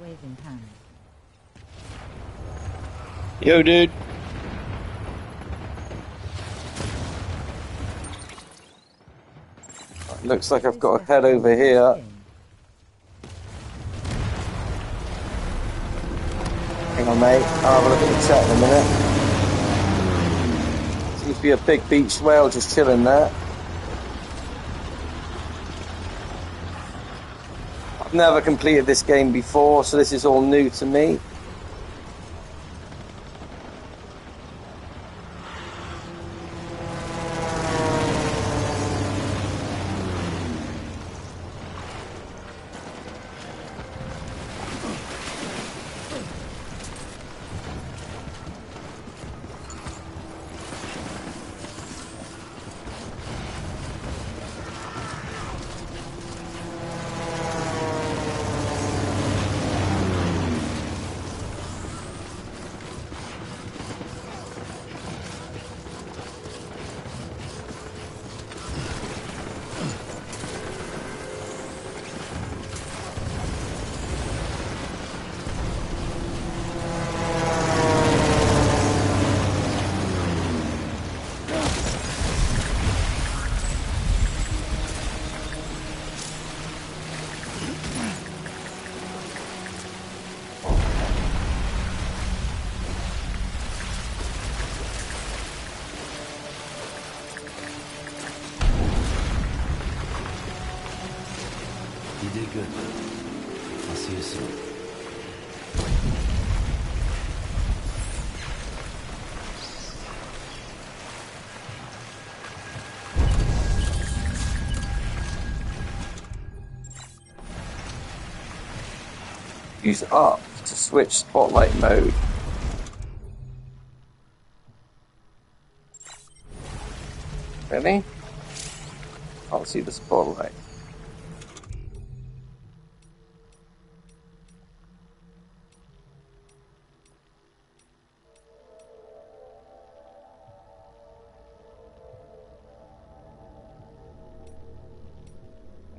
waving hand. Yo, dude. Looks like I've got to head over here. Hang on, mate. I'll have a look at the chat in a minute. Seems to be a big beached whale just chilling there. I've never completed this game before, so this is all new to me. Use up to switch spotlight mode. Really? Can't see the spotlight.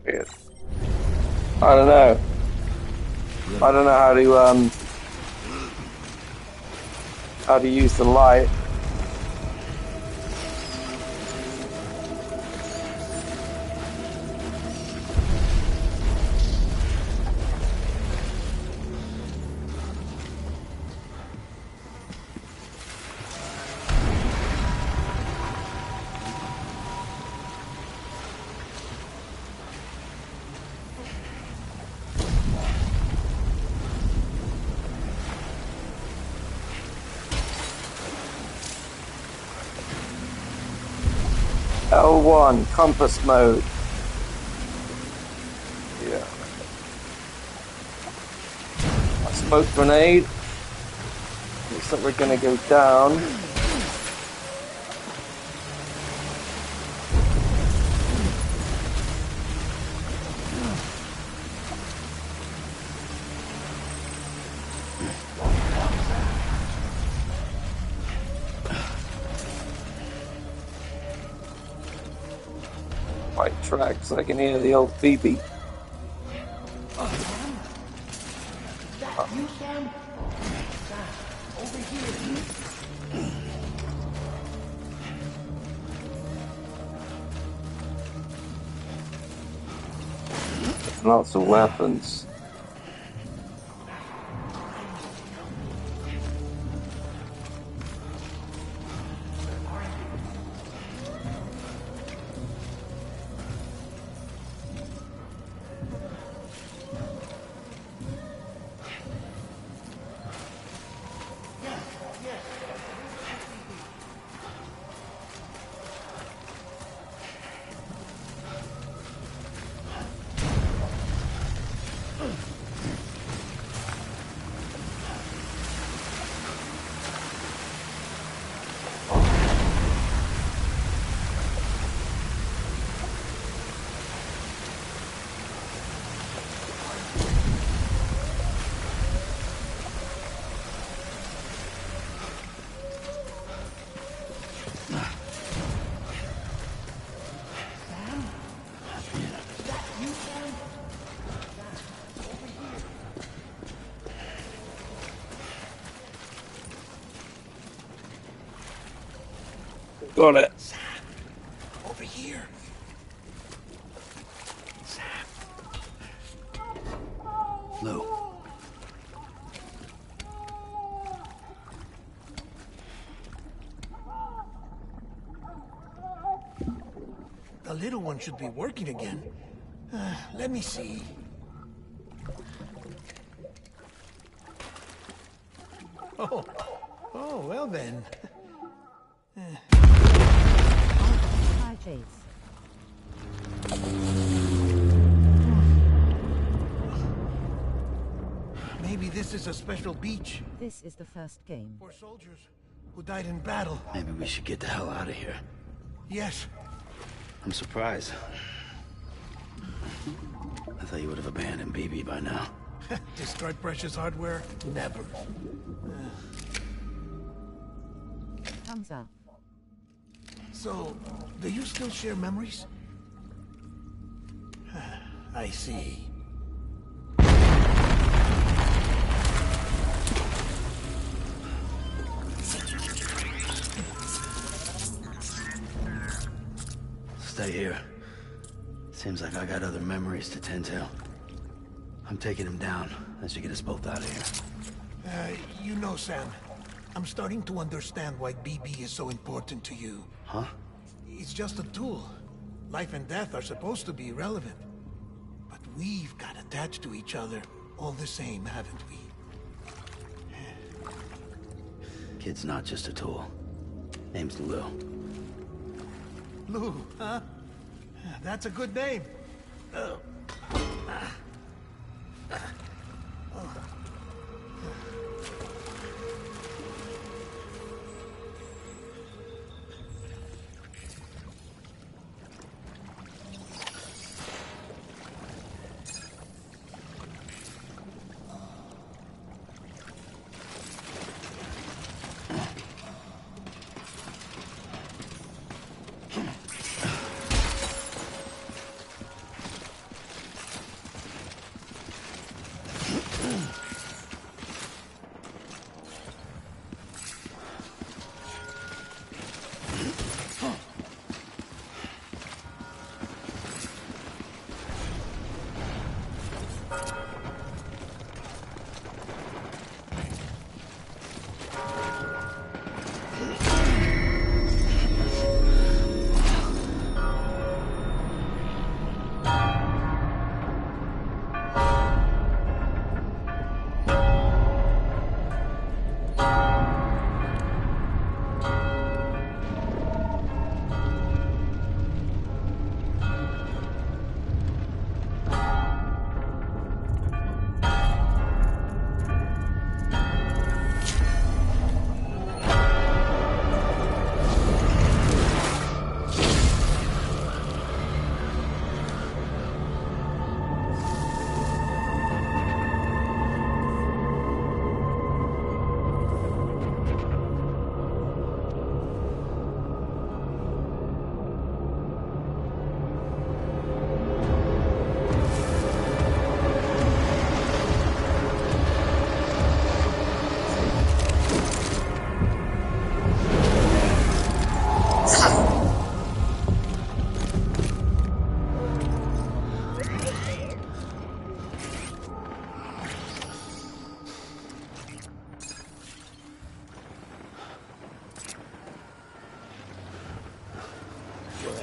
Weird. I don't know. I don't know how to use the light. L1, compass mode. Yeah. A smoke grenade. Looks like we're gonna go down. White tracks, I can hear the old BB. Lots of weapons. Got it. Sam, over here. Sam. Lou. The little one should be working again. Let me see. Oh, well then. Hi, Chase. Maybe this is a special beach This is the first game. for soldiers who died in battle. Maybe we should get the hell out of here. Yes, I'm surprised. I thought you would have abandoned BB by now. destroy precious hardware? Never. Thumbs up. So, do you still share memories? I see. Stay here. Seems like I got other memories to tend to. I'm taking him down. That should get us both out of here. You know, Sam, I'm starting to understand why BB is so important to you. Huh? It's just a tool. Life and death are supposed to be irrelevant. But we've got attached to each other all the same, haven't we? Kid's not just a tool. Name's Lou. Lou, huh? That's a good name.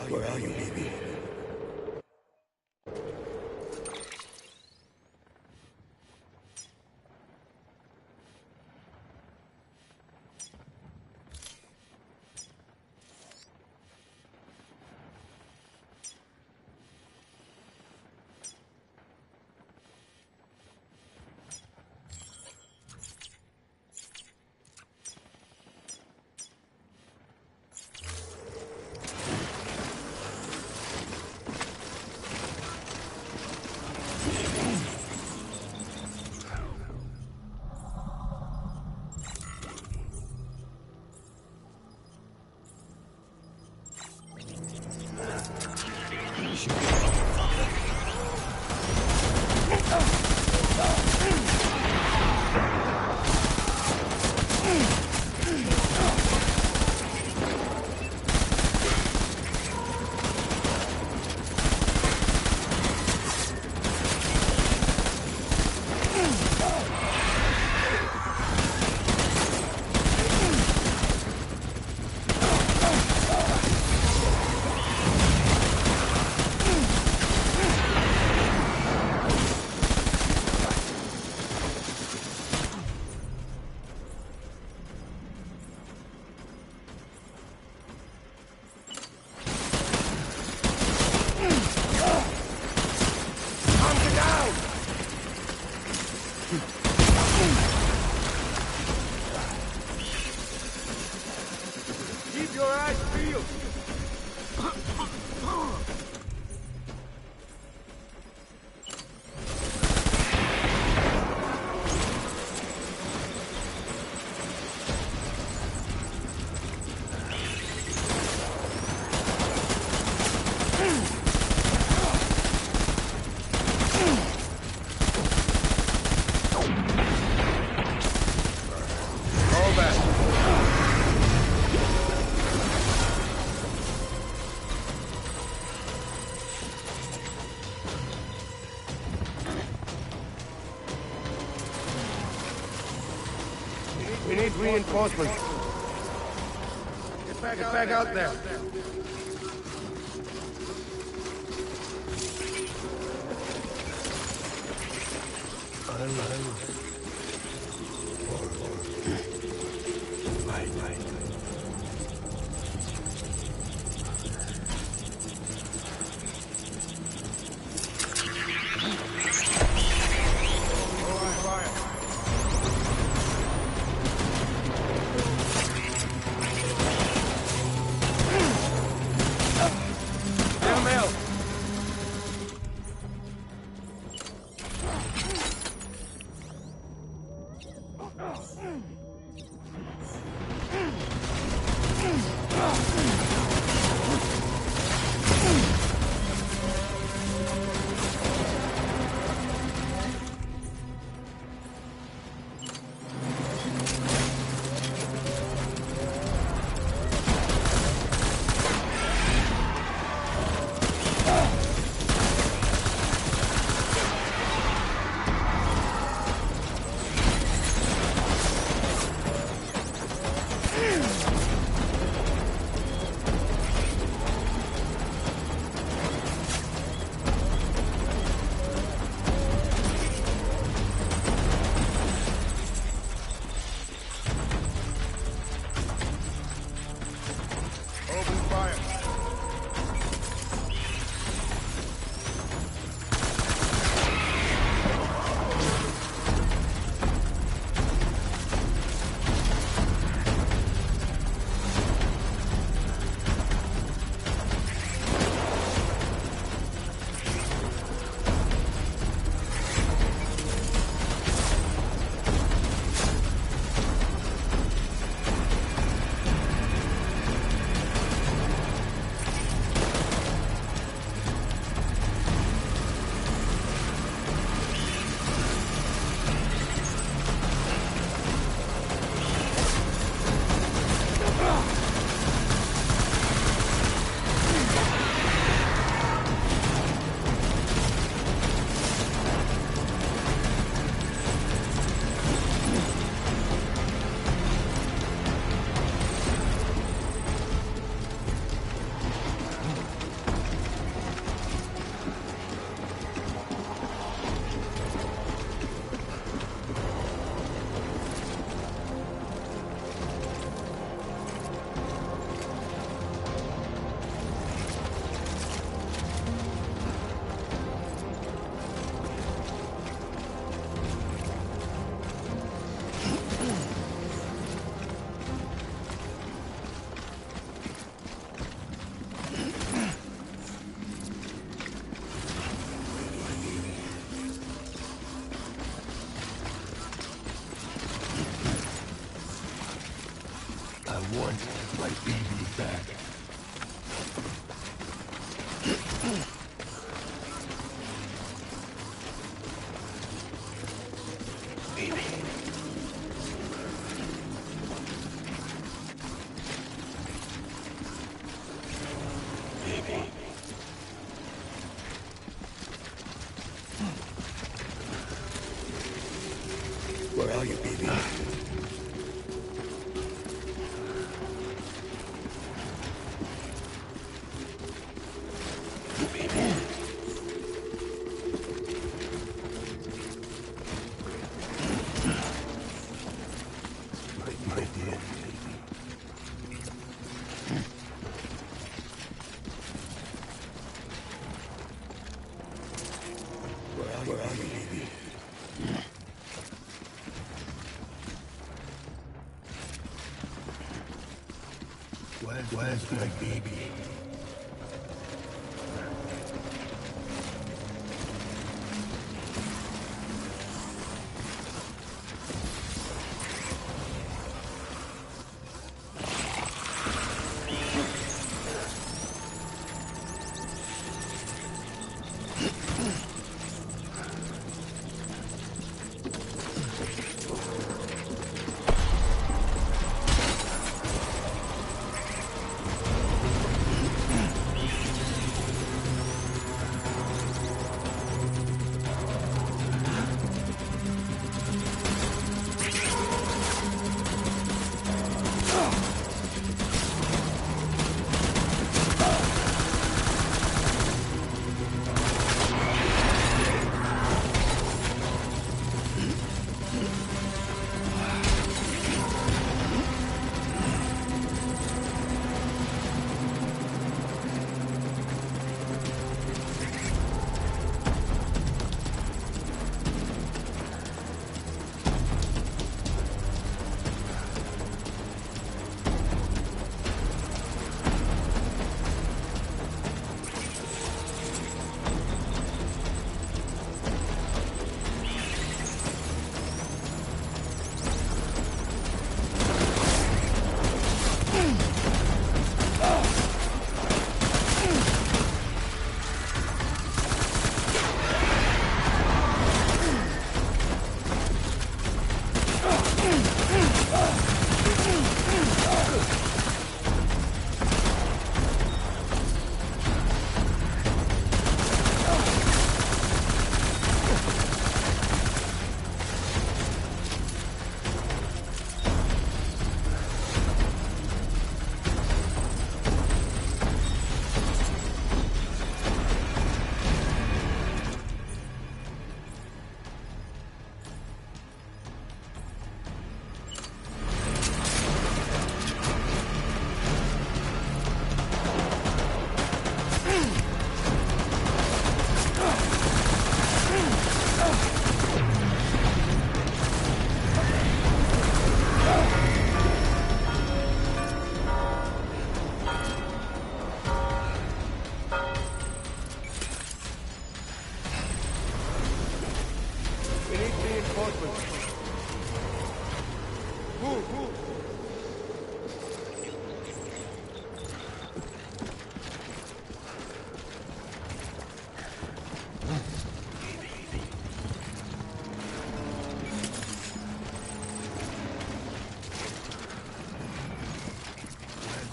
Where are you, baby? Your eyes peeled. We need reinforcements. Get back out there. want my baby back. Baby. Baby. Where are you, baby? Baby. Where's my baby? We need reinforcements. Move.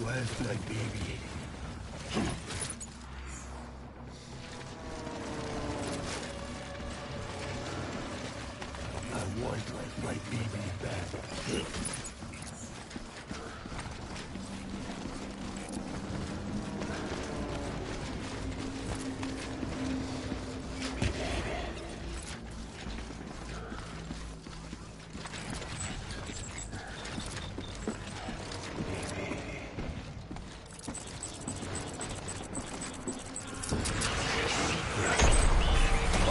Where's my baby? I want my baby back.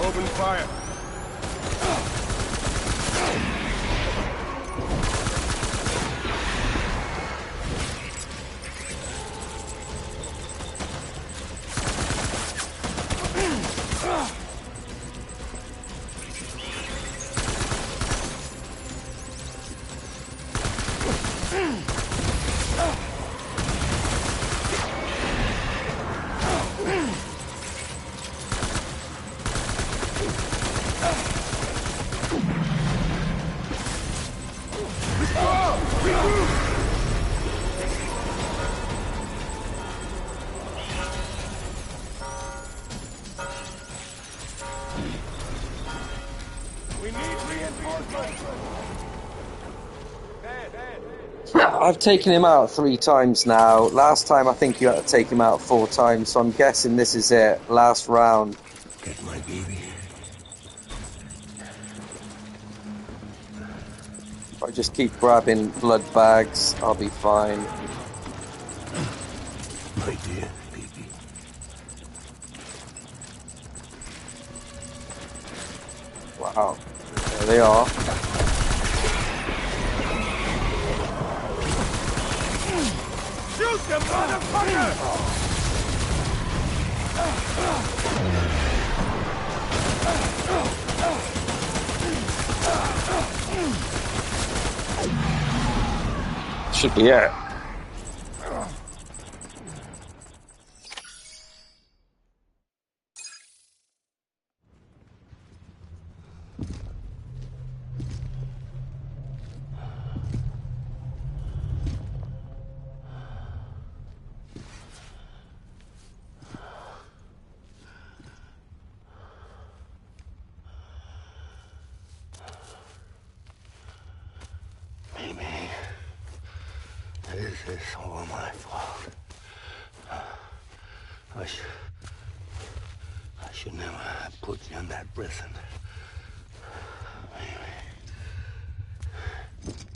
Open fire. We need reinforcements. I've taken him out 3 times now. Last time I think you had to take him out 4 times, so I'm guessing this is it. Last round. Get my baby. If I just keep grabbing blood bags, I'll be fine. My dear baby. Wow. There they are. Shoot them, motherfucker! Should be it. Baby, this is all my fault. I should never have put you in that prison. Baby.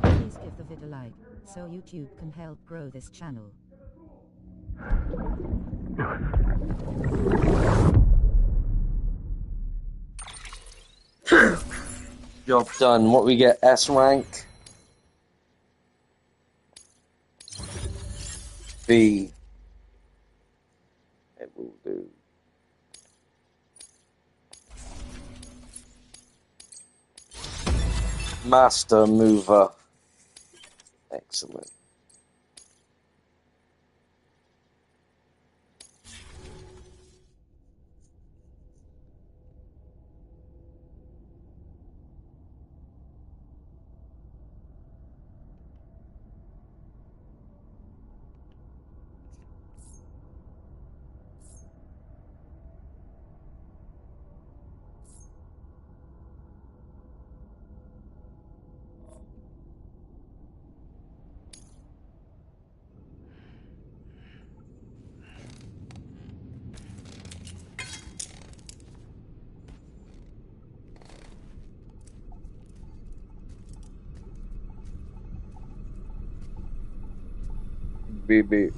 Please give the vid a like, so YouTube can help grow this channel. Job done. What we get? S rank. B. It will do. Master mover. Excellent. BB.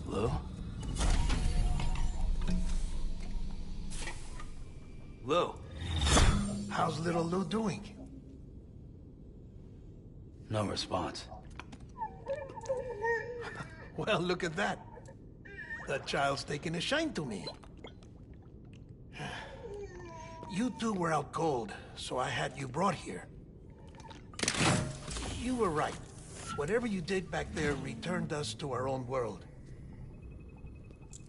Lou? Lou? How's little Lou doing? No response. Well, look at that. That child's taking a shine to me. You two were out cold, so I had you brought here. You were right. Whatever you did back there returned us to our own world.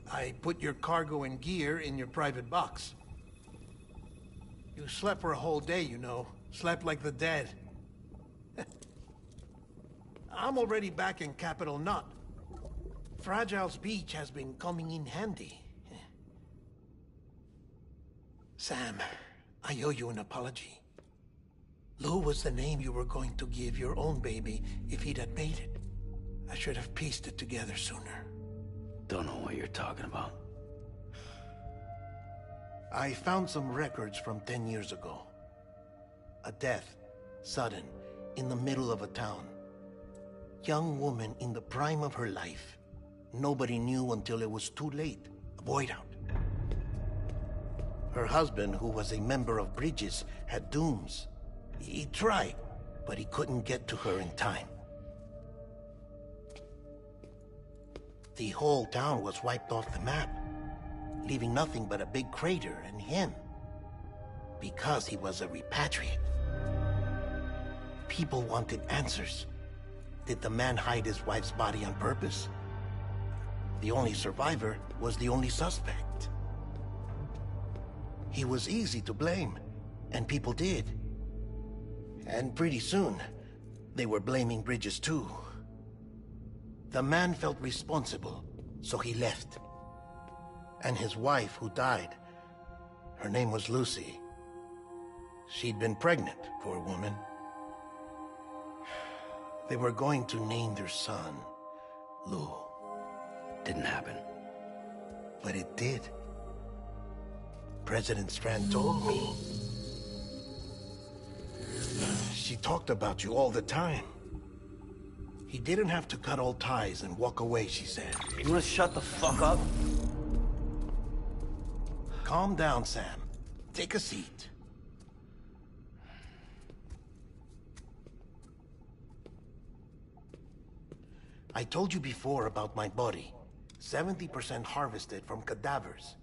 I put your cargo and gear in your private box. You slept for a whole day, you know. Slept like the dead. I'm already back in Capital Knot. Fragile's beach has been coming in handy. Sam, I owe you an apology. Lou was the name you were going to give your own baby if he'd had made it. I should have pieced it together sooner. Don't know what you're talking about. I found some records from 10 years ago. A death, sudden, in the middle of a town. Young woman in the prime of her life. Nobody knew until it was too late. A void out. Her husband, who was a member of Bridges, had dooms. He tried, but he couldn't get to her in time. The whole town was wiped off the map, leaving nothing but a big crater and him. Because he was a repatriate. People wanted answers. Did the man hide his wife's body on purpose? The only survivor was the only suspect. He was easy to blame, and people did. And pretty soon, they were blaming Bridges too. The man felt responsible, so he left. And his wife, who died, her name was Lucy. She'd been pregnant, poor woman. They were going to name their son Lou. Didn't happen. But it did. President Strand told me. She talked about you all the time. He didn't have to cut all ties and walk away, she said. You wanna shut the fuck up? Calm down, Sam. Take a seat. I told you before about my body. 70% harvested from cadavers.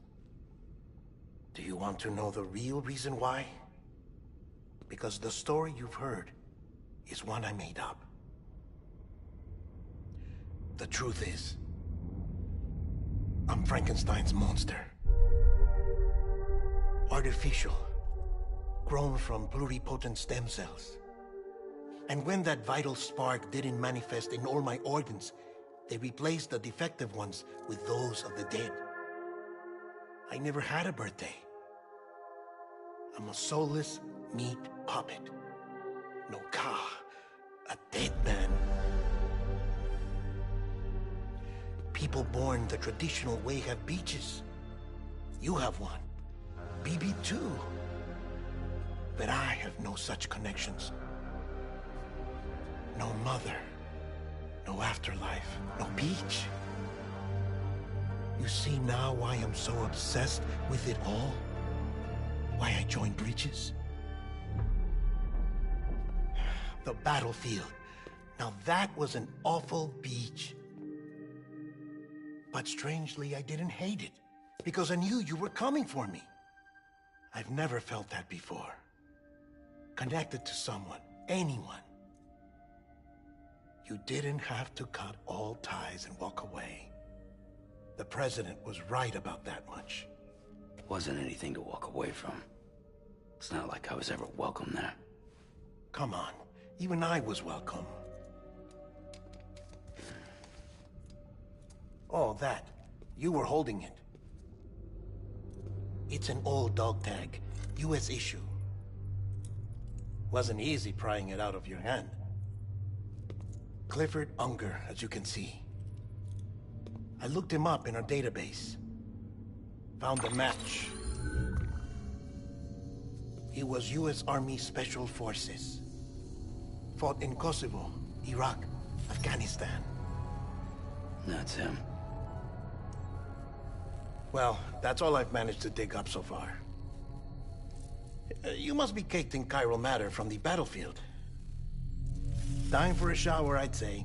Do you want to know the real reason why? Because the story you've heard is one I made up. The truth is, I'm Frankenstein's monster. Artificial, grown from pluripotent stem cells. And when that vital spark didn't manifest in all my organs, they replaced the defective ones with those of the dead. I never had a birthday. I'm a soulless meat puppet. No car, a dead man. People born the traditional way have beaches. You have one. BB too. But I have no such connections. No mother. No afterlife. No beach. You see now why I'm so obsessed with it all? Why I joined Bridges? The battlefield. Now that was an awful beach. But strangely, I didn't hate it. Because I knew you were coming for me. I've never felt that before. Connected to someone, anyone. You didn't have to cut all ties and walk away. The president was right about that much. Wasn't anything to walk away from. It's not like I was ever welcome there. Come on, even I was welcome. Oh, that. You were holding it. It's an old dog tag, US issue. Wasn't easy prying it out of your hand. Clifford Unger, as you can see. I looked him up in our database. Found a match. He was US Army Special Forces. Fought in Kosovo, Iraq, Afghanistan. That's him. Well, that's all I've managed to dig up so far. You must be caked in chiral matter from the battlefield. Time for a shower, I'd say.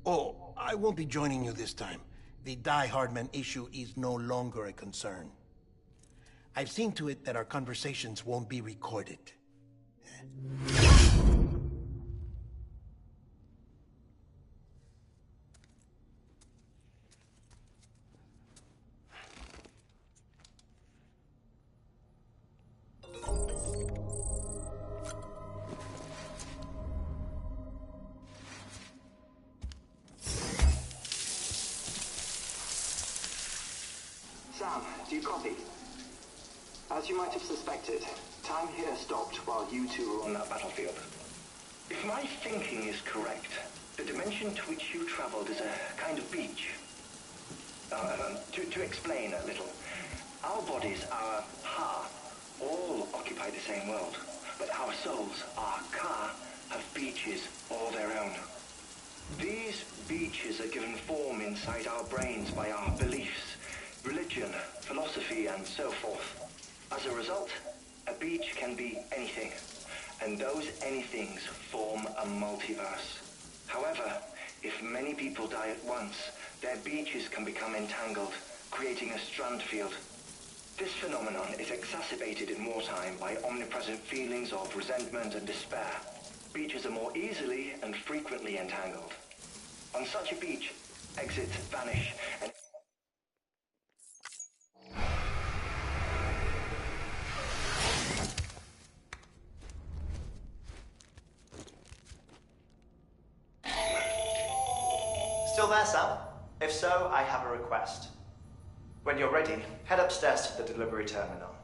Oh, I won't be joining you this time. The Die Hardman issue is no longer a concern. I've seen to it that our conversations won't be recorded. Sam, do you copy? As you might have suspected, time here stopped while you two were on that battlefield. If my thinking is correct, the dimension to which you traveled is a kind of beach. To explain a little, Our bodies, our ha, all occupy the same world, but our souls, our ka, have beaches all their own. These beaches are given form inside our brains by our beliefs, religion, philosophy, and so forth. As a result, a beach can be anything, and those anythings form a multiverse. However, if many people die at once, their beaches can become entangled, creating a strand field. This phenomenon is exacerbated in wartime by omnipresent feelings of resentment and despair. Beaches are more easily and frequently entangled. On such a beach, exits vanish and Still there, Sam? If so, I have a request. When you're ready, head upstairs to the delivery terminal.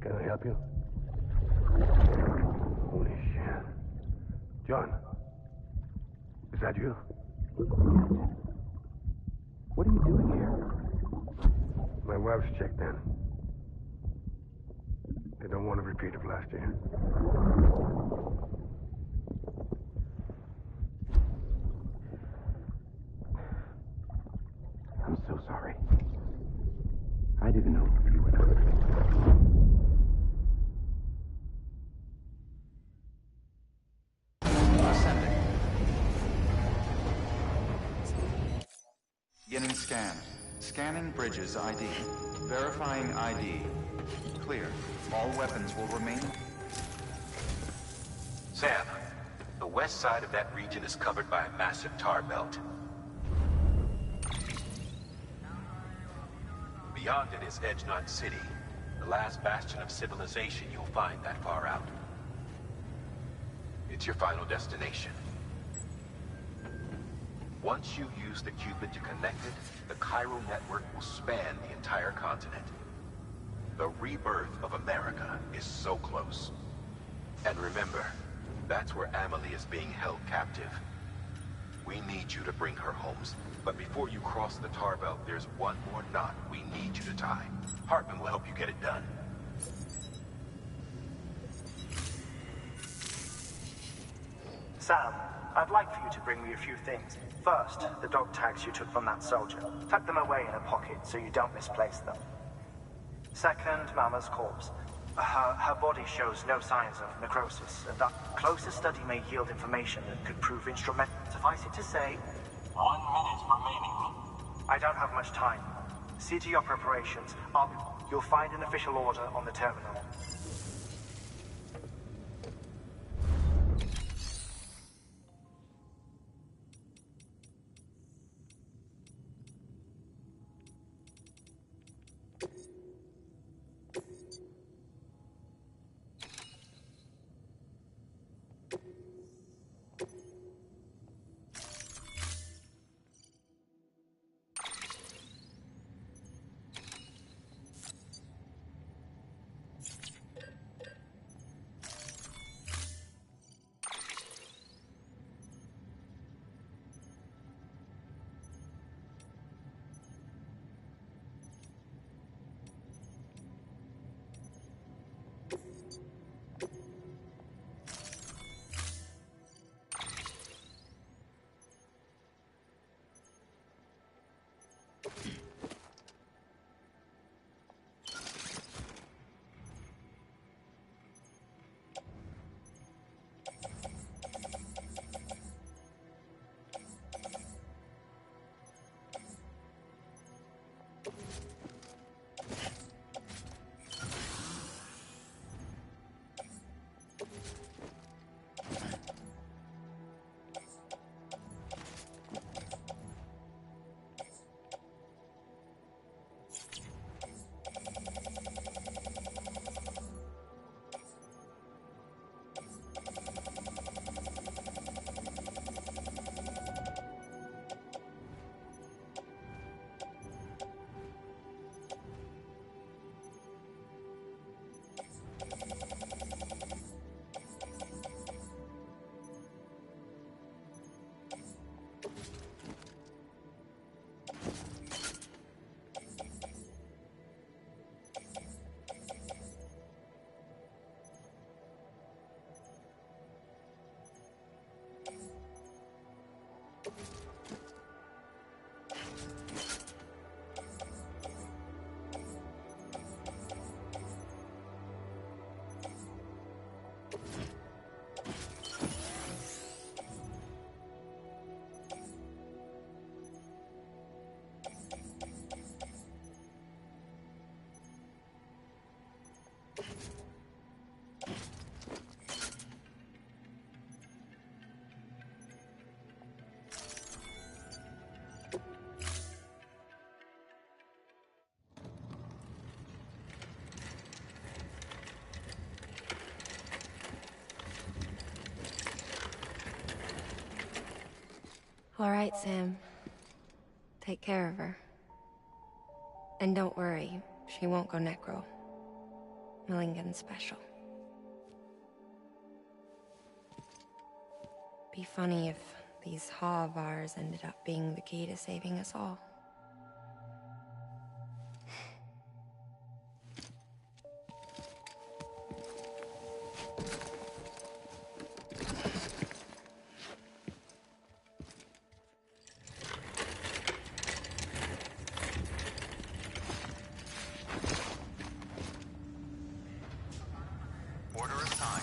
Can I help you? Holy shit. John, is that you? What are you doing here? My wife's checked in. They don't want a repeat of last year. I'm so sorry. I didn't know you were not. Ascending. Beginning scan. Scanning bridges ID. Verifying ID. Clear. All weapons will remain. Sam, the west side of that region is covered by a massive tar belt. Beyond it is Edgenot City, the last bastion of civilization you'll find that far out. It's your final destination. Once you use the Cupid to connect it, the Cairo network will span the entire continent. The rebirth of America is so close. And remember, that's where Amelie is being held captive. We need you to bring her home. But before you cross the tar belt, there's one more knot we need you to tie. Hartman will help you get it done. Sam, I'd like for you to bring me a few things. First, the dog tags you took from that soldier. Tuck them away in a pocket so you don't misplace them. Second, Mama's corpse. Her body shows no signs of necrosis, and a closer study may yield information that could prove instrumental. Suffice it to say, 1 minute remaining. I don't have much time. See to your preparations. You'll find an official order on the terminal. All right, Sam. Take care of her. And don't worry, she won't go necro. Millingen's special. Be funny if these Ha of ours ended up being the key to saving us all. Order assigned.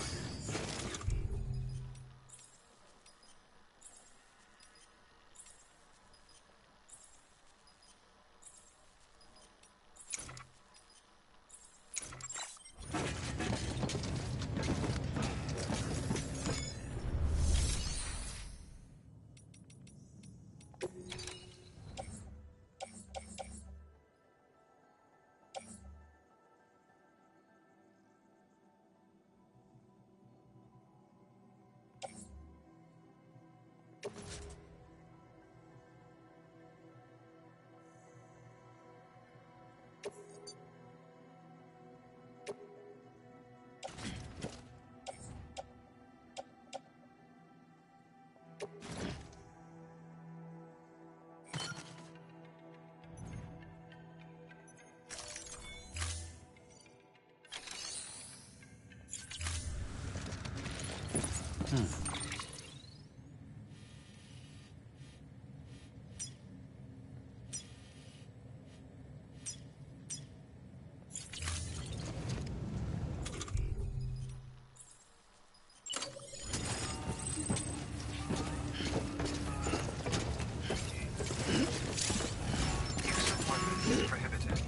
Use of weapons is prohibited.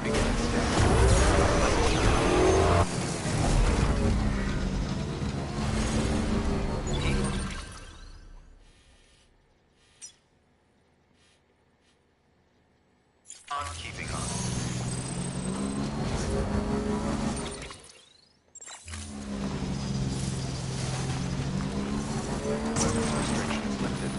Begin on keeping on. Weapons restrictions lifted.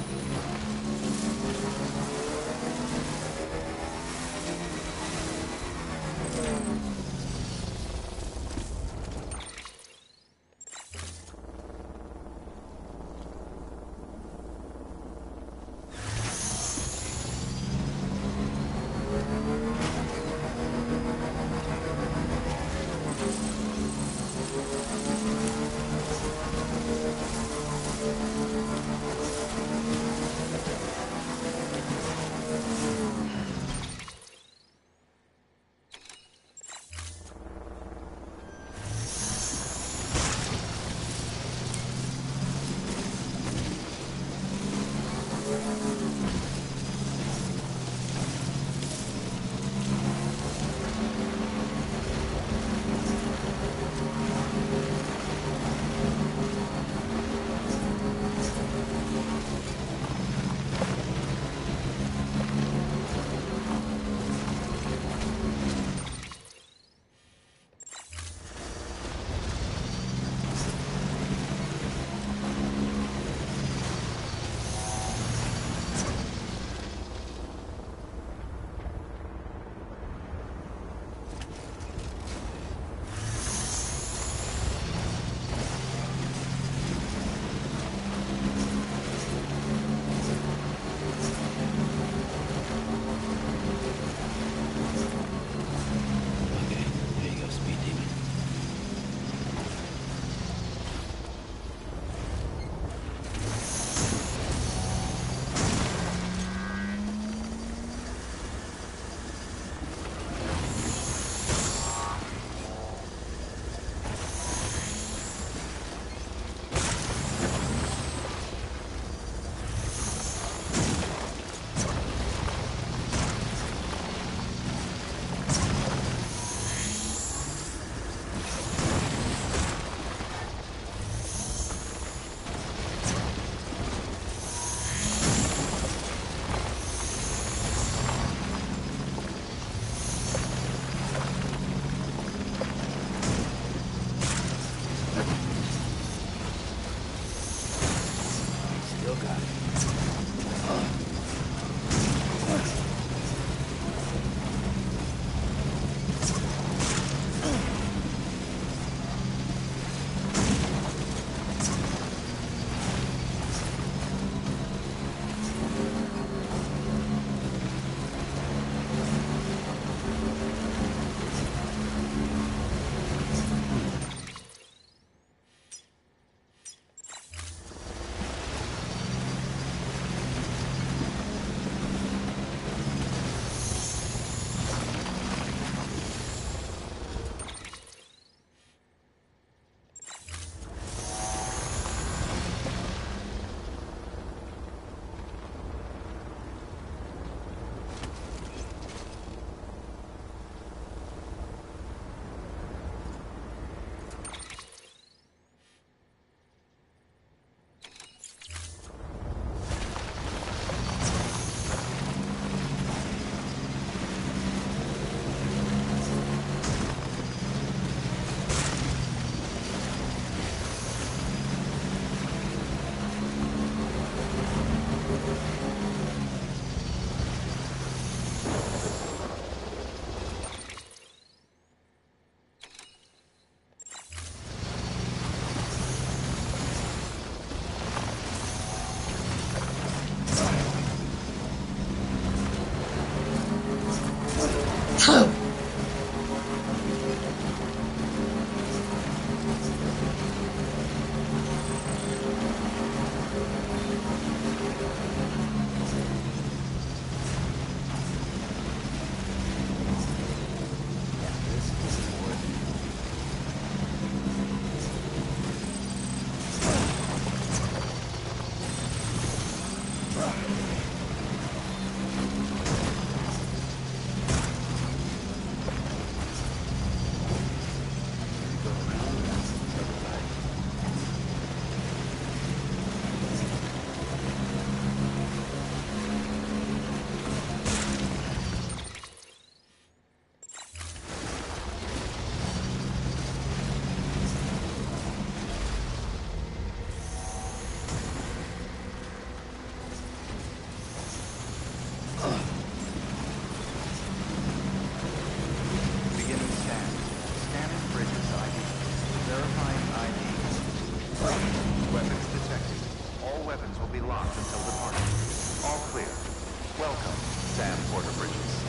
Welcome, Sam Porter Bridges.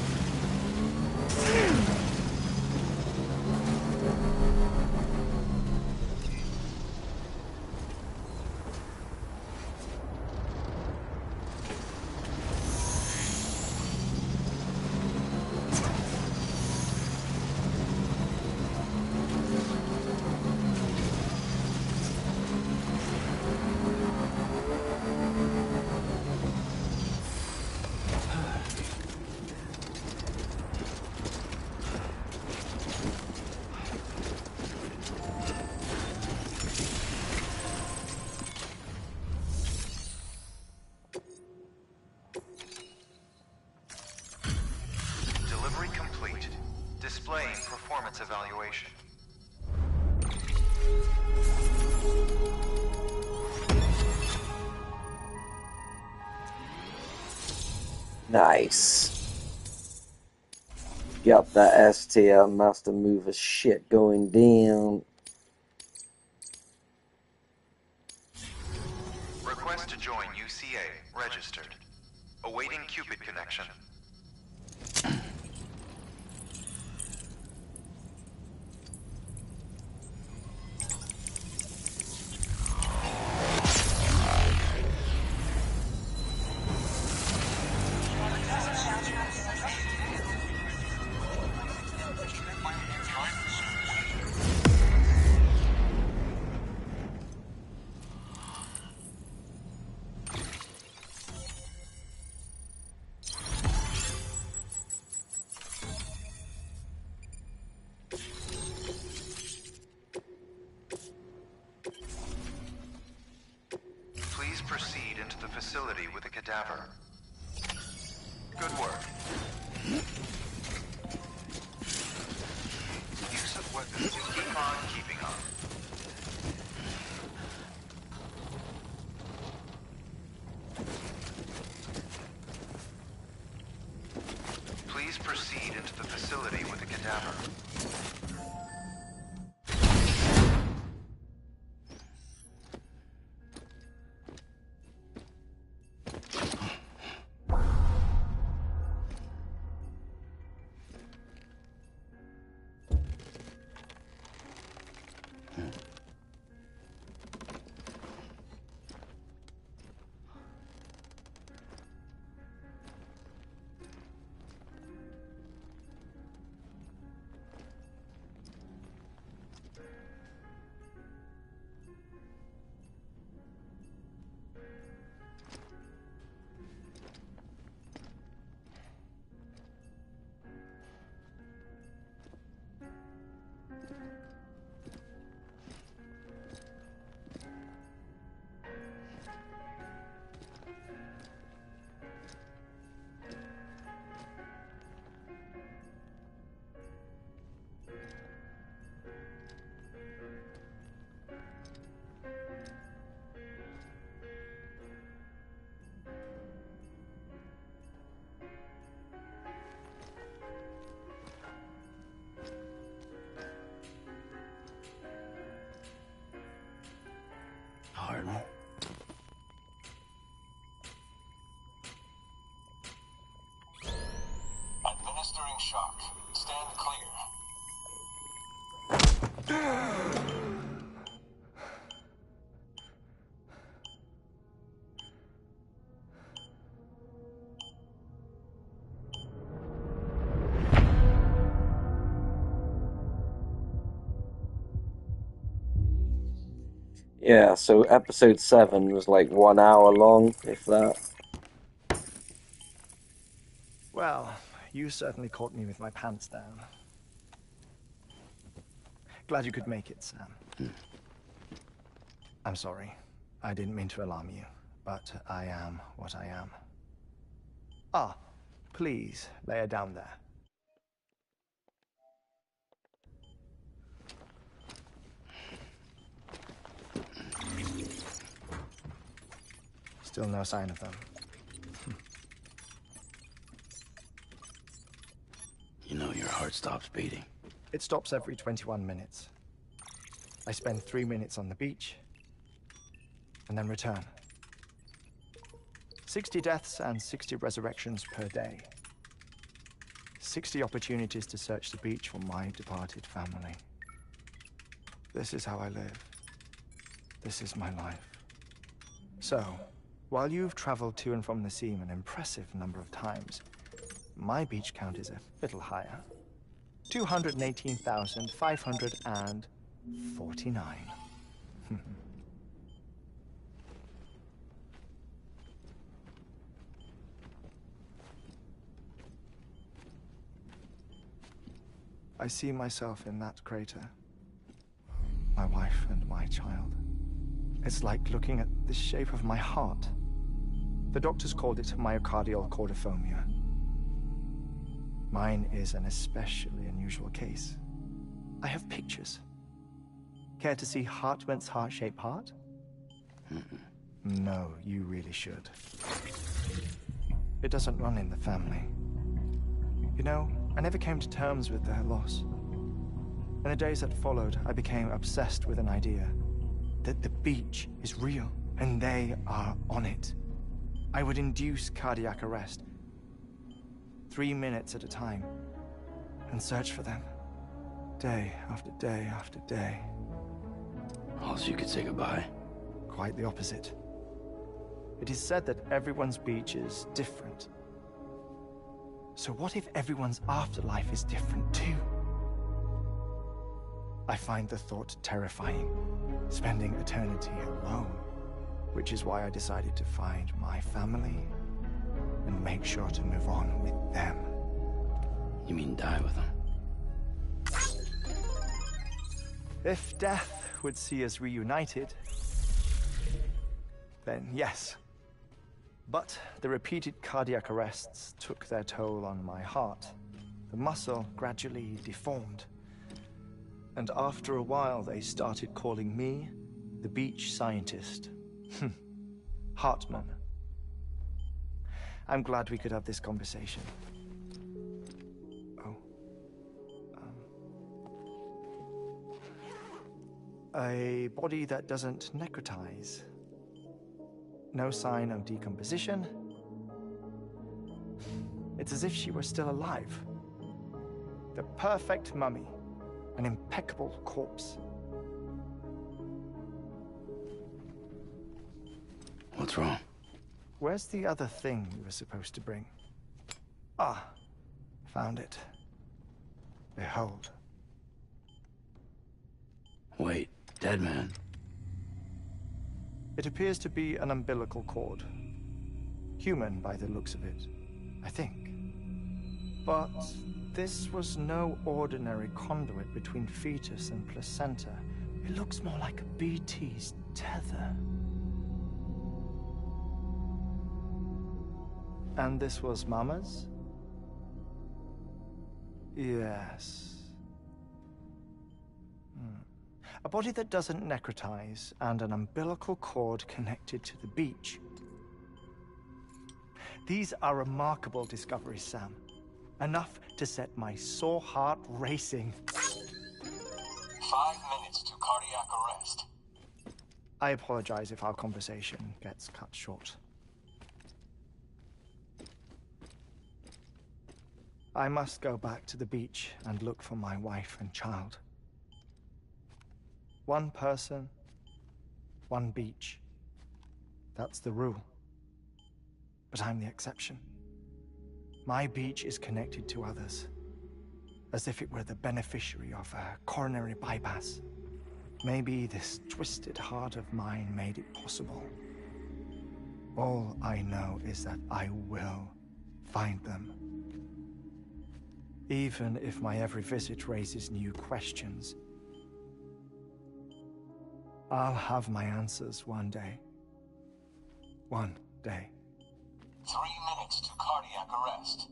Delivery complete. Displaying performance evaluation. Nice. Yup, that S tier master mover shit going down. Request to join UCA. Registered. Awaiting Cupid connection. Please proceed into the facility with a cadaver. Good work. Use of weapons. Keep on keeping on. Please proceed into the facility with a cadaver. Harden. Administering shock. Stand clear. Yeah, so episode 7 was like 1 hour long, if that. Well, you certainly caught me with my pants down. Glad you could make it, Sam. I'm sorry. I didn't mean to alarm you, but I am what I am. Ah, please, lay her down there. Still no sign of them. You know your heart stops beating. It stops every 21 minutes. I spend 3 minutes on the beach, and then return. 60 deaths and 60 resurrections per day. 60 opportunities to search the beach for my departed family. This is how I live. This is my life. So, while you've traveled to and from the sea an impressive number of times, my beach count is a little higher. 218,549. I see myself in that crater. My wife and my child. It's like looking at the shape of my heart. The doctors called it myocardial cordiformia. Mine is an especially unusual case. I have pictures. Care to see Hartman's heart-shaped heart? No, you really should. It doesn't run in the family. You know, I never came to terms with their loss. In the days that followed, I became obsessed with an idea that the beach is real, and they are on it. I would induce cardiac arrest, 3 minutes at a time, and search for them, day after day after day. Oh, so you could say goodbye? Quite the opposite. It is said that everyone's beach is different. So what if everyone's afterlife is different too? I find the thought terrifying, spending eternity alone, which is why I decided to find my family and make sure to move on with them. You mean die with them? If death would see us reunited, then yes. But the repeated cardiac arrests took their toll on my heart. The muscle gradually deformed. And after a while, they started calling me the beach scientist. Hartman. I'm glad we could have this conversation. Oh. A body that doesn't necrotize. No sign of decomposition. It's as if she were still alive. The perfect mummy. An impeccable corpse. What's wrong? Where's the other thing you were supposed to bring? Ah, found it. Behold. Wait, dead man? It appears to be an umbilical cord. Human by the looks of it, I think. But this was no ordinary conduit between fetus and placenta. It looks more like a BT's tether. And this was Mama's? Yes. A body that doesn't necrotize, and an umbilical cord connected to the beach. These are remarkable discoveries, Sam. Enough to set my sore heart racing. 5 minutes to cardiac arrest. I apologize if our conversation gets cut short. I must go back to the beach and look for my wife and child. One person, one beach. That's the rule. But I'm the exception. My beach is connected to others, as if it were the beneficiary of a coronary bypass. Maybe this twisted heart of mine made it possible. All I know is that I will find them. Even if my every visit raises new questions, I'll have my answers one day. One day. 3 minutes to cardiac arrest.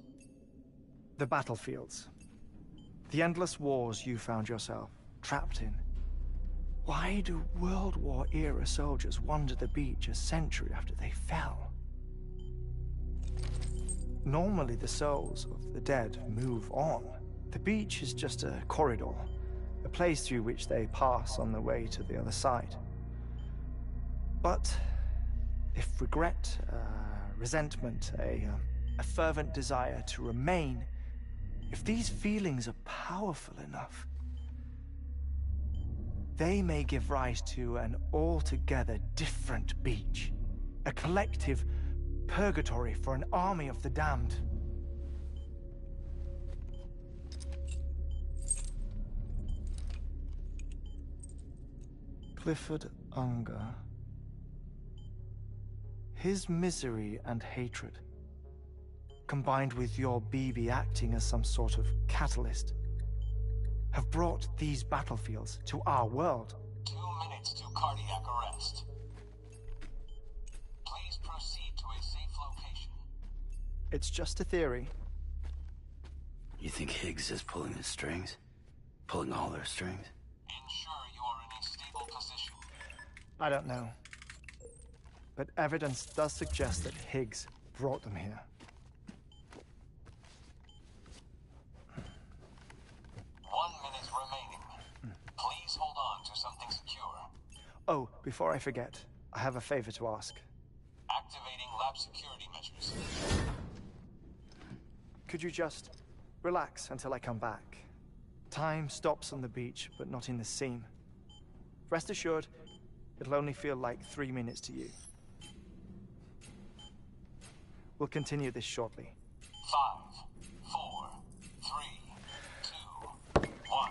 The battlefields. The endless wars you found yourself trapped in. Why do World War-era soldiers wander the beach a century after they fell? Normally the souls of the dead move on. The beach is just a corridor, a place through which they pass on the way to the other side. But if regret, resentment, a fervent desire to remain, if these feelings are powerful enough, they may give rise to an altogether different beach, a collective purgatory for an army of the damned. Clifford Unger. His misery and hatred, combined with your BB acting as some sort of catalyst, have brought these battlefields to our world. 2 minutes to cardiac arrest. Please proceed to a safe location. It's just a theory. You think Higgs is pulling the strings? Pulling all their strings? Ensure you are in a stable position. I don't know. But evidence does suggest that Higgs brought them here. 1 minute remaining. Please hold on to something secure. Oh, before I forget, I have a favor to ask. Activating lab security measures. Could you just relax until I come back? Time stops on the beach, but not in the scene. Rest assured, it'll only feel like 3 minutes to you. We'll continue this shortly. 5, 4, 3, 2, 1.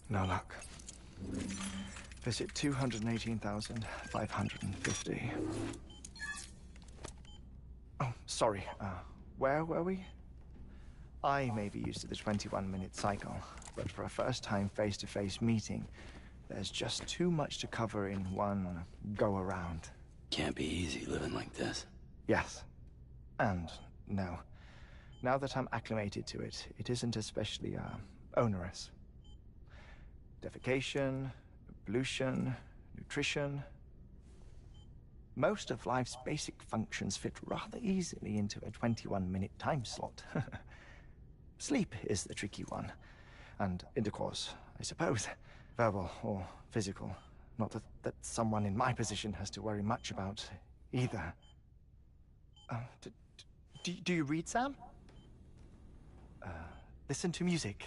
No luck. Visit 218,550. Oh, sorry. Where were we? I may be used to the 21-minute cycle, but for a first-time face-to-face meeting, there's just too much to cover in one go-around. Can't be easy living like this. Yes. And no. Now that I'm acclimated to it, it isn't especially, onerous. Defecation, pollution, nutrition. Most of life's basic functions fit rather easily into a 21-minute time slot. Sleep is the tricky one. And intercourse, I suppose. Verbal or physical. Not that someone in my position has to worry much about either. Do you read, Sam? Listen to music.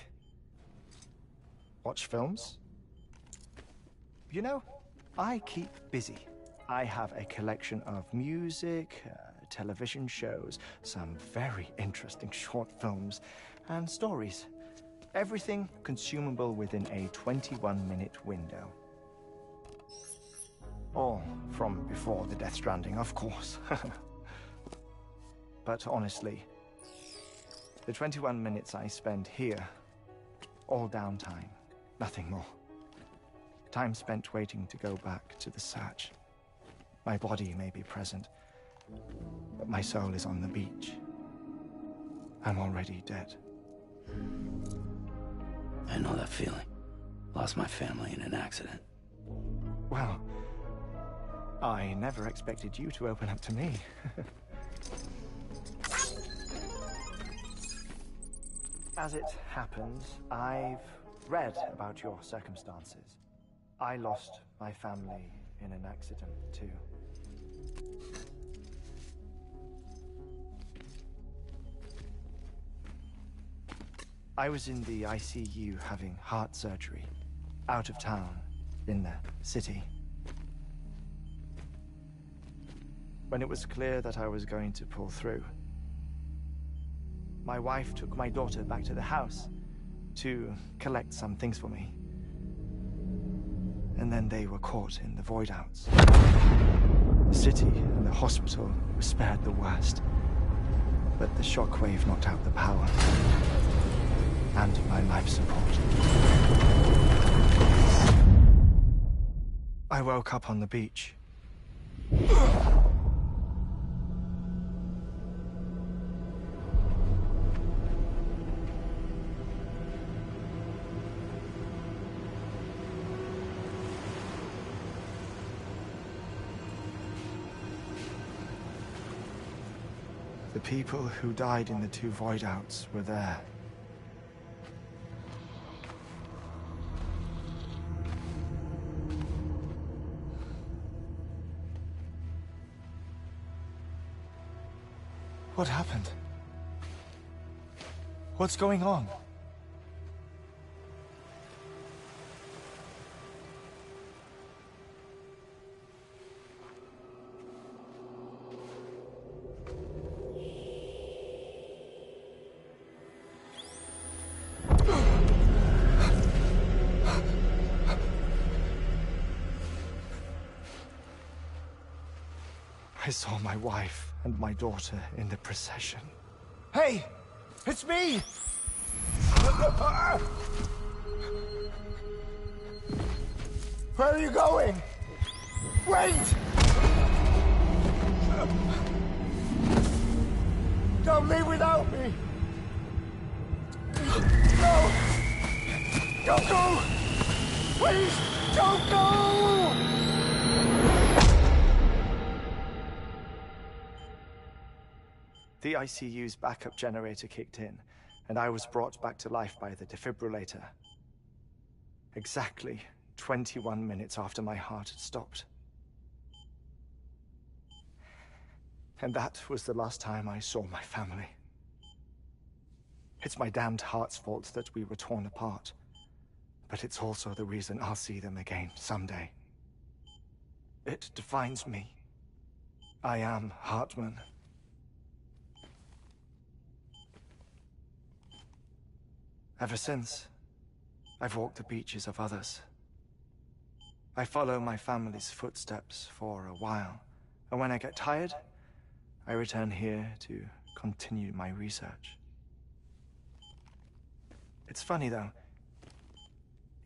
Watch films. You know, I keep busy. I have a collection of music, television shows, some very interesting short films, and stories. Everything consumable within a 21-minute window. All from before the Death Stranding, of course. But honestly, the 21 minutes I spend here, all downtime, nothing more. Time spent waiting to go back to the search. My body may be present, but my soul is on the beach. I'm already dead. I know that feeling. Lost my family in an accident. Well, I never expected you to open up to me. As it happens, I've read about your circumstances. I lost my family in an accident, too. I was in the ICU having heart surgery, out of town, in the city. When it was clear that I was going to pull through, my wife took my daughter back to the house to collect some things for me. And then they were caught in the void-outs. The city and the hospital were spared the worst, but the shockwave knocked out the power and my life support. I woke up on the beach. The people who died in the two void-outs were there. What happened? What's going on? I saw my wife and my daughter in the procession. Hey! It's me! Where are you going? Wait! Don't leave without me! No! Don't go! Please, don't go! The ICU's backup generator kicked in, and I was brought back to life by the defibrillator. Exactly 21 minutes after my heart had stopped. And that was the last time I saw my family. It's my damned heart's fault that we were torn apart, but it's also the reason I'll see them again someday. It defines me. I am Hartman. Ever since, I've walked the beaches of others. I follow my family's footsteps for a while, and when I get tired, I return here to continue my research. It's funny though,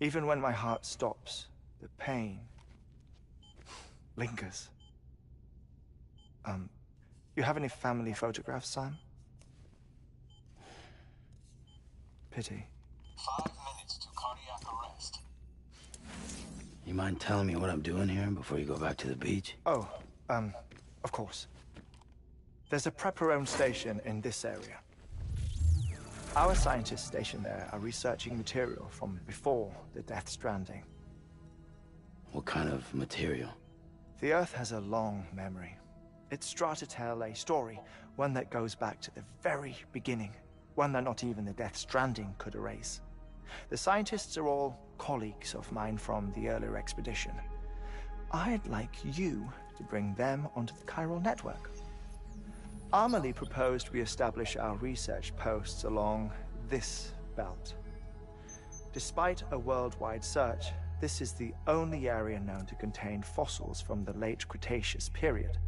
even when my heart stops, the pain lingers. You have any family photographs, Sam? Pity. 5 minutes to cardiac arrest. You mind telling me what I'm doing here before you go back to the beach? Oh, of course. There's a Prepper-owned station in this area. Our scientists stationed there are researching material from before the Death Stranding. What kind of material? The Earth has a long memory. It's trying to tell a story, one that goes back to the very beginning, one that not even the Death Stranding could erase. The scientists are all colleagues of mine from the earlier expedition. I'd like you to bring them onto the chiral network. Amelie proposed we establish our research posts along this belt. Despite a worldwide search, this is the only area known to contain fossils from the late Cretaceous period.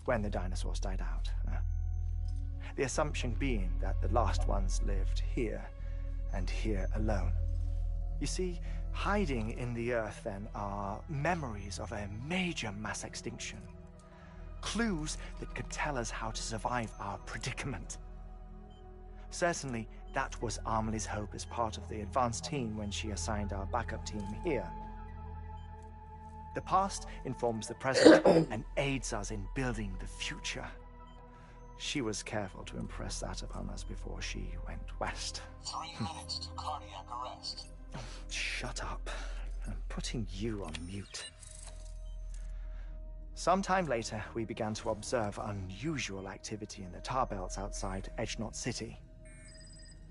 When the dinosaurs died out. The assumption being that the last ones lived here, and here alone. You see, hiding in the Earth then are memories of a major mass extinction. Clues that could tell us how to survive our predicament. Certainly, that was Amelie's hope as part of the advanced team when she assigned our backup team here. The past informs the present and aids us in building the future. She was careful to impress that upon us before she went west. 3 minutes to cardiac arrest. Shut up. I'm putting you on mute. Sometime later, we began to observe unusual activity in the tar belts outside Edgenot City.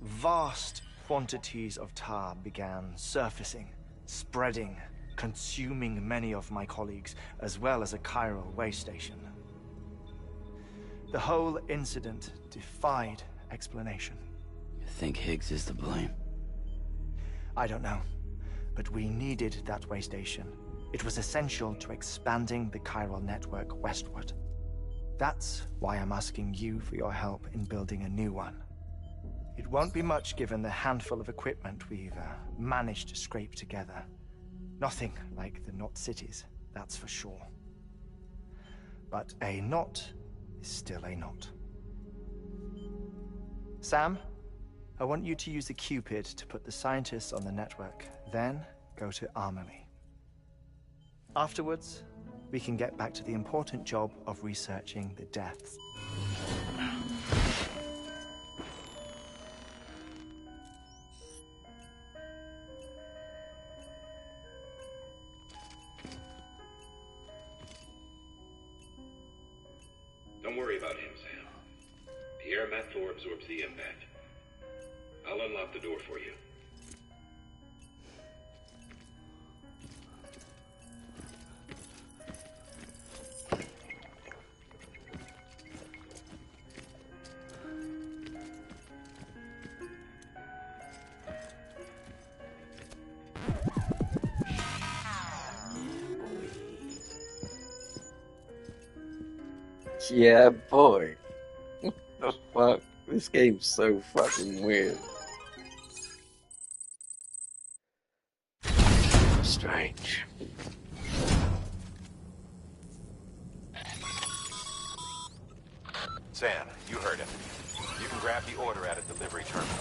Vast quantities of tar began surfacing, spreading, consuming many of my colleagues, as well as a chiral way station. The whole incident defied explanation. You think Higgs is to blame? I don't know, but we needed that way station. It was essential to expanding the chiral network westward. That's why I'm asking you for your help in building a new one. It won't be much given the handful of equipment we've managed to scrape together. Nothing like the Knot cities, that's for sure. But a knot is still a knot. Sam, I want you to use the Cupid to put the scientists on the network, then go to Amelie. Afterwards, we can get back to the important job of researching the deaths. Don't worry about him, Sam. The air mat floor absorbs the impact. I'll unlock the door for you. Yeah, boy. What the fuck? This game's so fucking weird. Strange. Sam, you heard him. You can grab the order at a delivery terminal.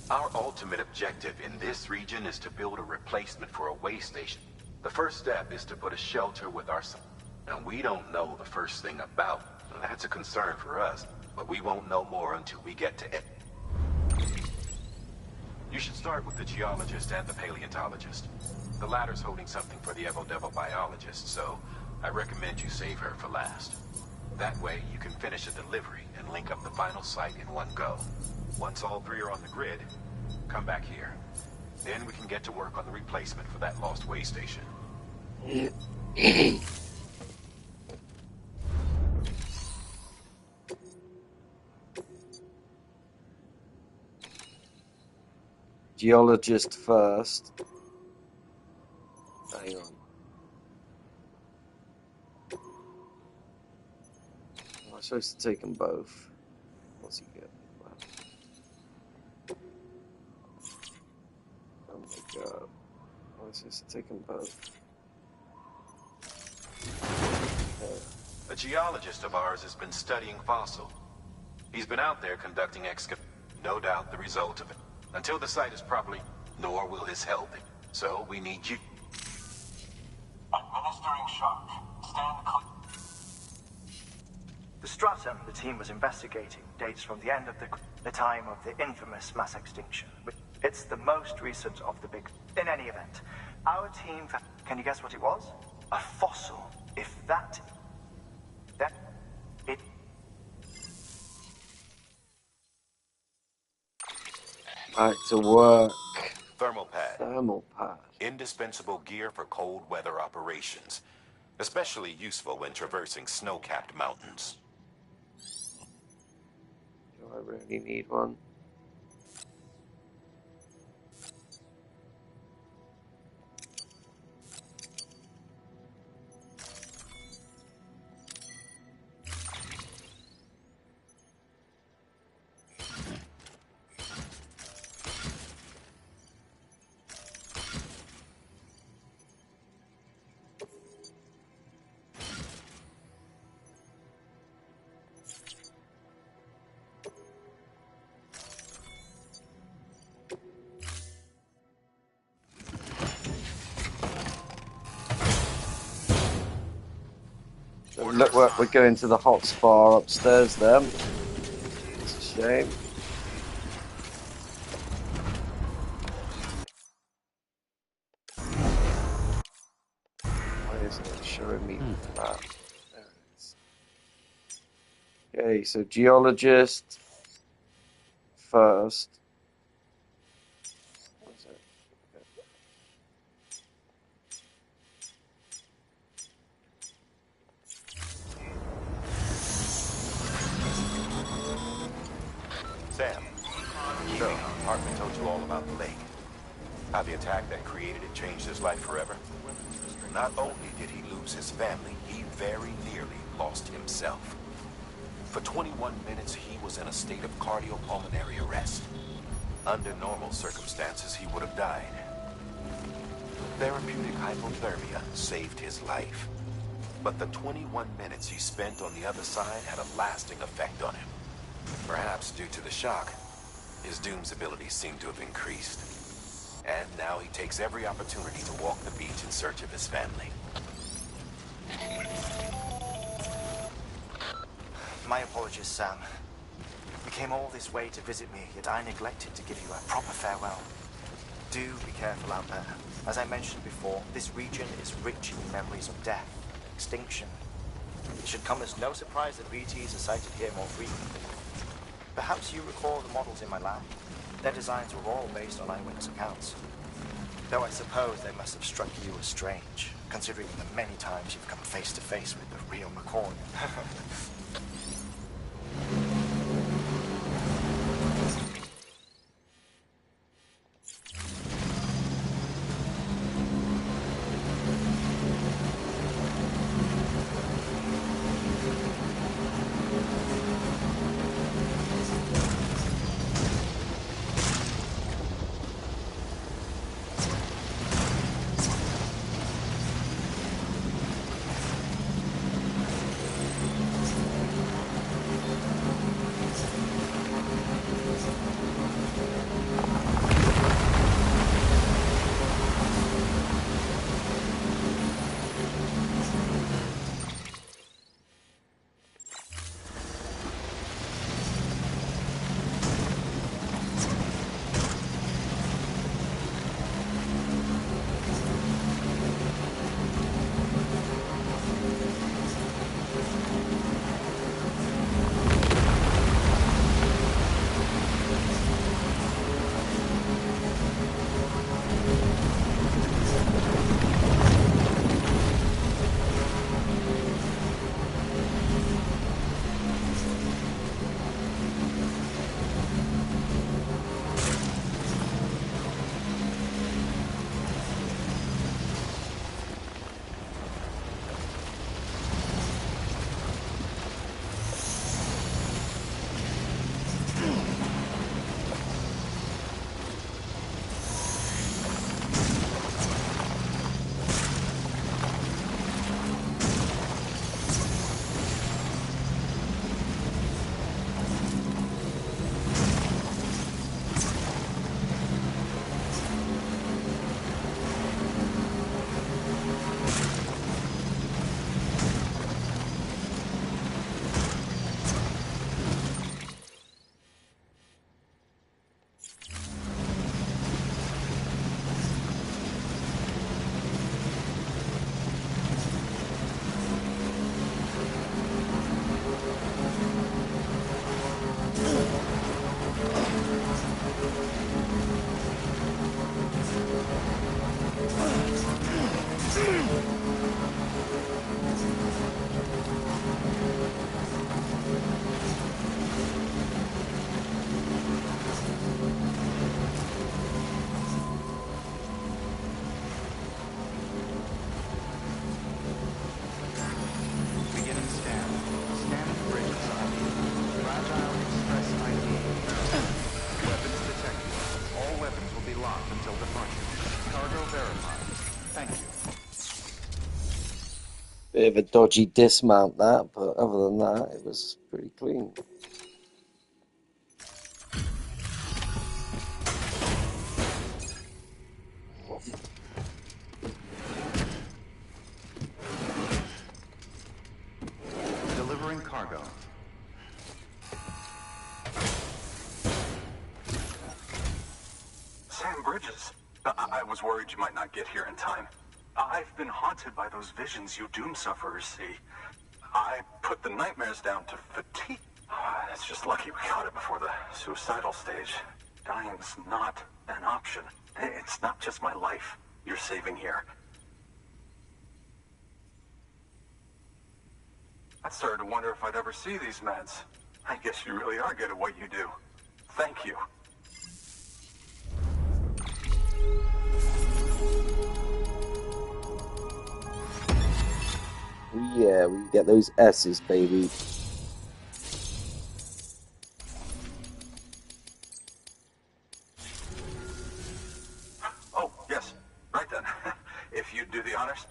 Our ultimate objective in this region is to build a replacement for a way station. The first step is to put a shelter with our son. Now, we don't know the first thing about. That's a concern for us, but we won't know more until we get to it. You should start with the geologist and the paleontologist. The latter's holding something for the Evo-Devo biologist, so I recommend you save her for last. That way, you can finish a delivery and link up the final site in one go. Once all three are on the grid, come back here. Then we can get to work on the replacement for that lost way station. geologist first. Hang on. Am I supposed to take them both? What's he get? Oh my god. Am I supposed to take them both? A geologist of ours has been studying fossil. He's been out there conducting no doubt the result of it. Until the site is properly, nor will his help. So we need you. Administering shock. Stand clear. The stratum the team was investigating dates from the end of the time of the infamous mass extinction. It's the most recent of the big... In any event, our team... Can you guess what it was? A fossil. If that... It... Back to work. Thermal pad. Thermal pad. Indispensable gear for cold weather operations. Especially useful when traversing snow-capped mountains. Do I really need one? Look, we're going to the hot spa upstairs then. It's a shame. Why isn't it showing me that? There it is. Okay, so geologist first. What is it? Sam, so Hartman told you all about the lake. How the attack that created it changed his life forever. Not only did he lose his family, he very nearly lost himself. For 21 minutes, he was in a state of cardiopulmonary arrest. Under normal circumstances, he would have died. Therapeutic hypothermia saved his life. But the 21 minutes he spent on the other side had a lasting effect on him. Perhaps due to the shock, his Doom's abilities seem to have increased. And now he takes every opportunity to walk the beach in search of his family. My apologies, Sam. You came all this way to visit me, yet I neglected to give you a proper farewell. Do be careful out there. As I mentioned before, this region is rich in memories of death, extinction. It should come as no surprise that VTs are sighted here more frequently. Perhaps you recall the models in my lab? Their designs were all based on eyewitness accounts. Though I suppose they must have struck you as strange, considering the many times you've come face to face with the real McCoy. Thank you. Bit of a dodgy dismount that, but other than that, it was pretty clean. Delivering cargo. Sam Bridges. I was worried you might not get here in time. I've been haunted by those visions you doom sufferers see. I put the nightmares down to fatigue. It's just lucky we caught it before the suicidal stage. Dying's not an option. It's not just my life you're saving here. I started to wonder if I'd ever see these meds. I guess you really are good at what you do. Thank you. Yeah, we get those S's, baby. Oh, yes. Right then. If you'd do the honors.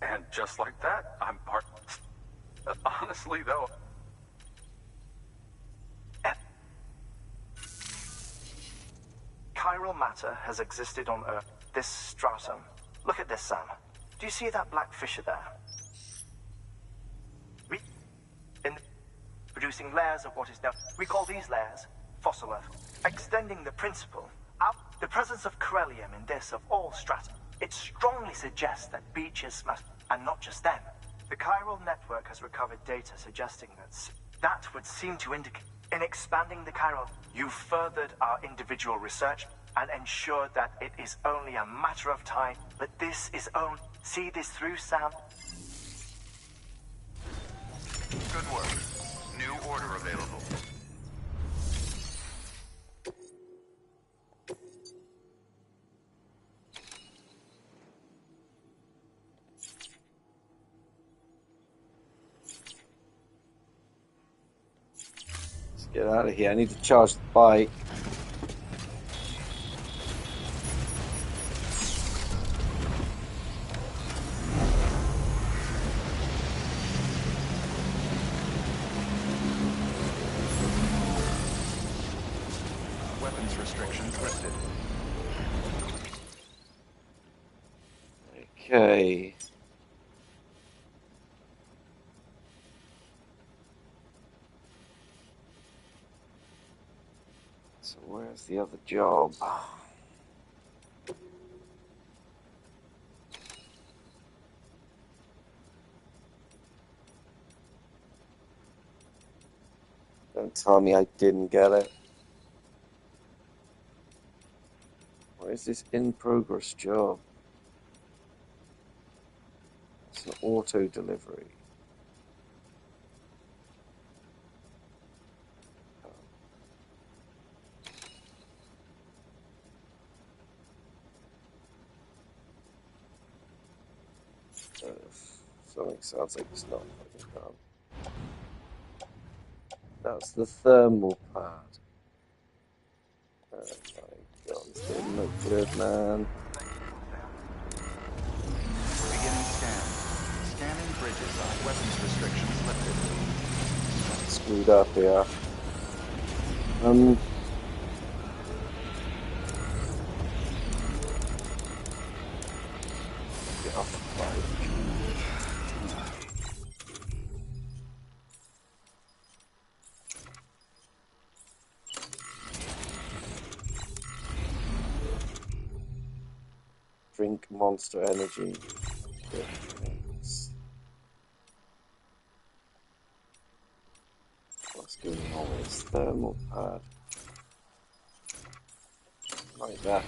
And just like that, I'm part... Honestly, though... Chiral matter has existed on Earth. This stratum. Look at this, Sam. Do you see that black fissure there? Producing layers of what is known. We call these layers fossil Earth. Extending the principle out, the presence of corellium in this of all strata. It strongly suggests that beaches must, and not just them. The chiral network has recovered data suggesting that would seem to indicate. In expanding the chiral, you furthered our individual research and ensured that it is only a matter of time. But this is own. See this through, Sam. Good work. New order available. Let's get out of here. I need to charge the bike. Weapons restrictions lifted. Okay. So where's the other job? Don't tell me I didn't get it. Where's this in progress job? It's an auto delivery. Something sounds like it's not fucking done. That's the thermal pad. Oh my god, this didn't look good, man. Beginning scan. Scanning bridges on weapons restrictions lifted. Screwed up here. Get off the bike. Drink Monster Energy. What's going on with this thermal pad? Like that.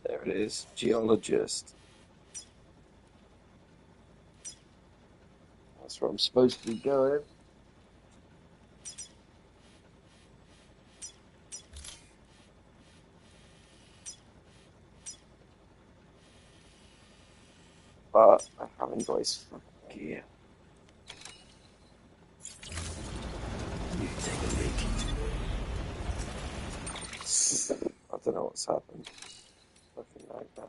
There it is, geologist. That's where I'm supposed to be going. But I haven't got his fucking gear. You take a leak. I don't know what's happened. Nothing like that.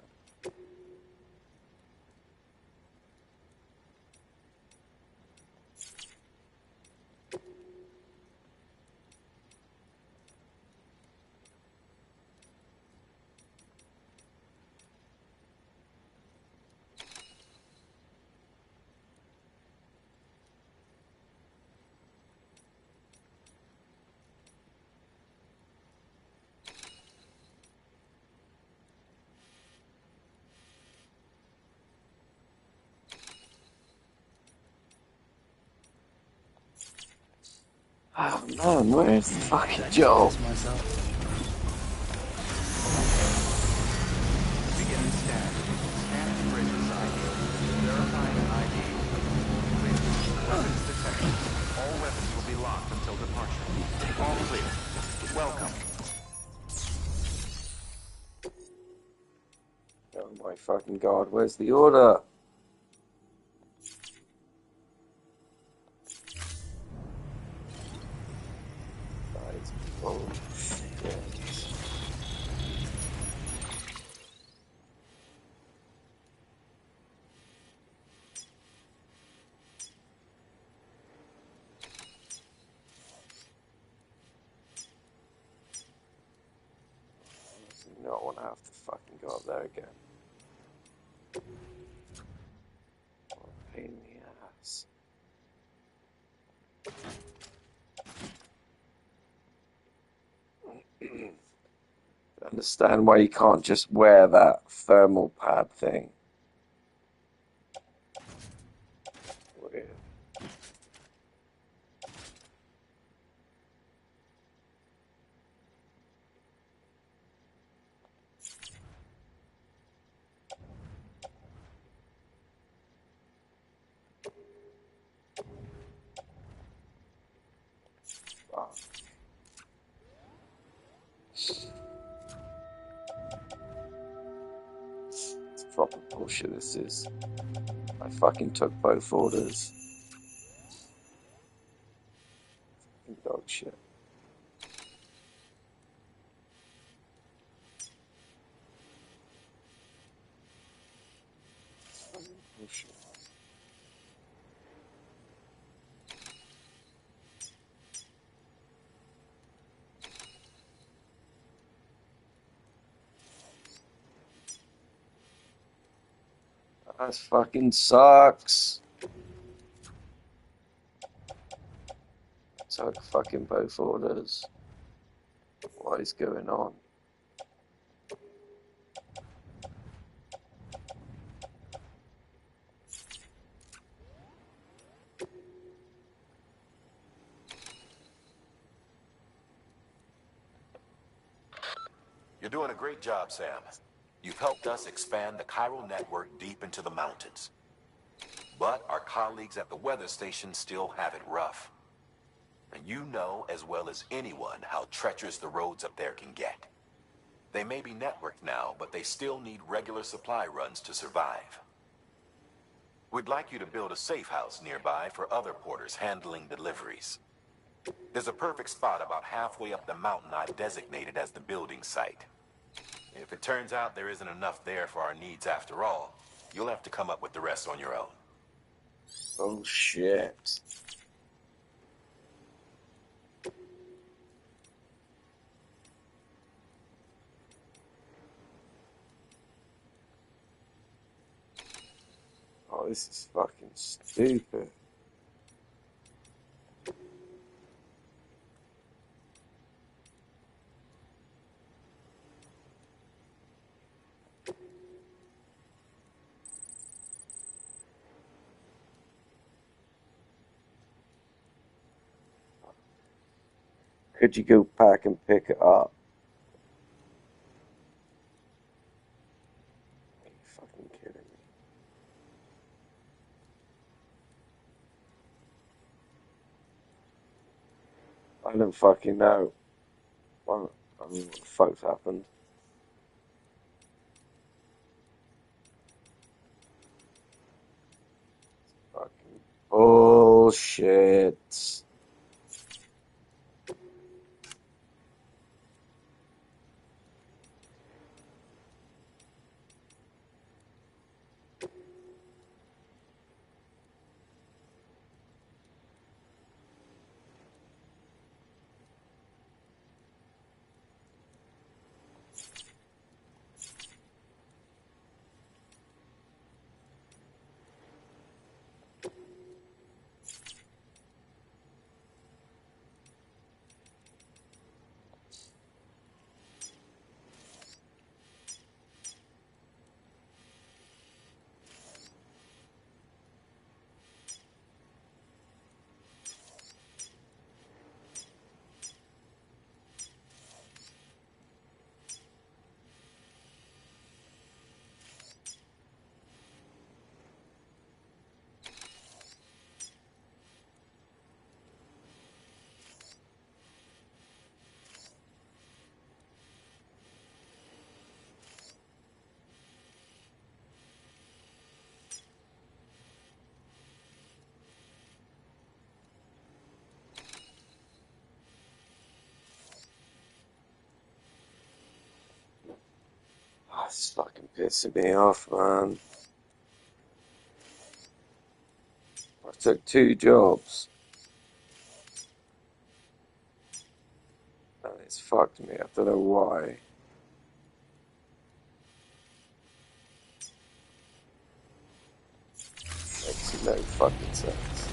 Oh man, where's the fucking Joel? Beginning scan. Scanning bridges ID. Verifying ID. Clear. Weapons detected. All weapons will be locked until departure. All clear. Welcome. Oh my fucking god, where's the order? That is bullshit. I don't want to have to fucking go up there again. What a pain in the ass. I understand why you can't just wear that thermal pad thing. Weird. Fuck. It's proper bullshit this is. I fucking took both orders. Fucking dog shit. Fucking bullshit. That fucking sucks. Took fucking both orders. What is going on? You're doing a great job, Sam. You've helped us expand the chiral network deep into the mountains. But our colleagues at the weather station still have it rough. And you know as well as anyone how treacherous the roads up there can get. They may be networked now, but they still need regular supply runs to survive. We'd like you to build a safe house nearby for other porters handling deliveries. There's a perfect spot about halfway up the mountain I've designated as the building site. If it turns out there isn't enough there for our needs after all, you'll have to come up with the rest on your own. Oh shit. Oh, this is fucking stupid. Could you go back and pick it up? Are you fucking kidding me? I don't fucking know. I don't know what the fuck's happened. Fucking bullshit. Oh, it's fucking pissing me off, man. I took 2 jobs. And it's fucked me. I don't know why. Makes no fucking sense.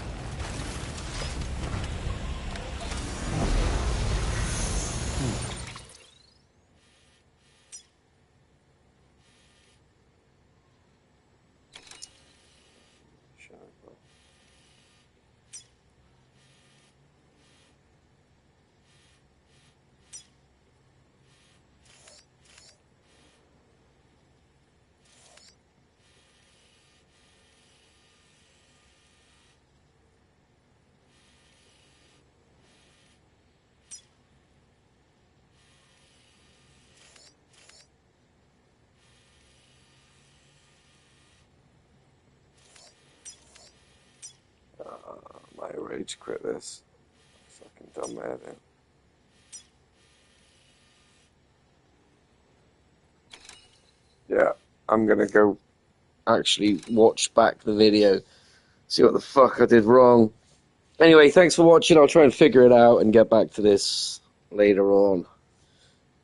My rage quit this. Fucking dumb man. Yeah, I'm gonna go actually watch back the video, see what the fuck I did wrong. Anyway, thanks for watching. I'll try and figure it out and get back to this later on.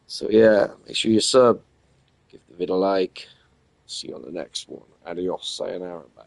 So yeah, make sure you sub, give the video a like. See you on the next one. Adios, sayonara, bye.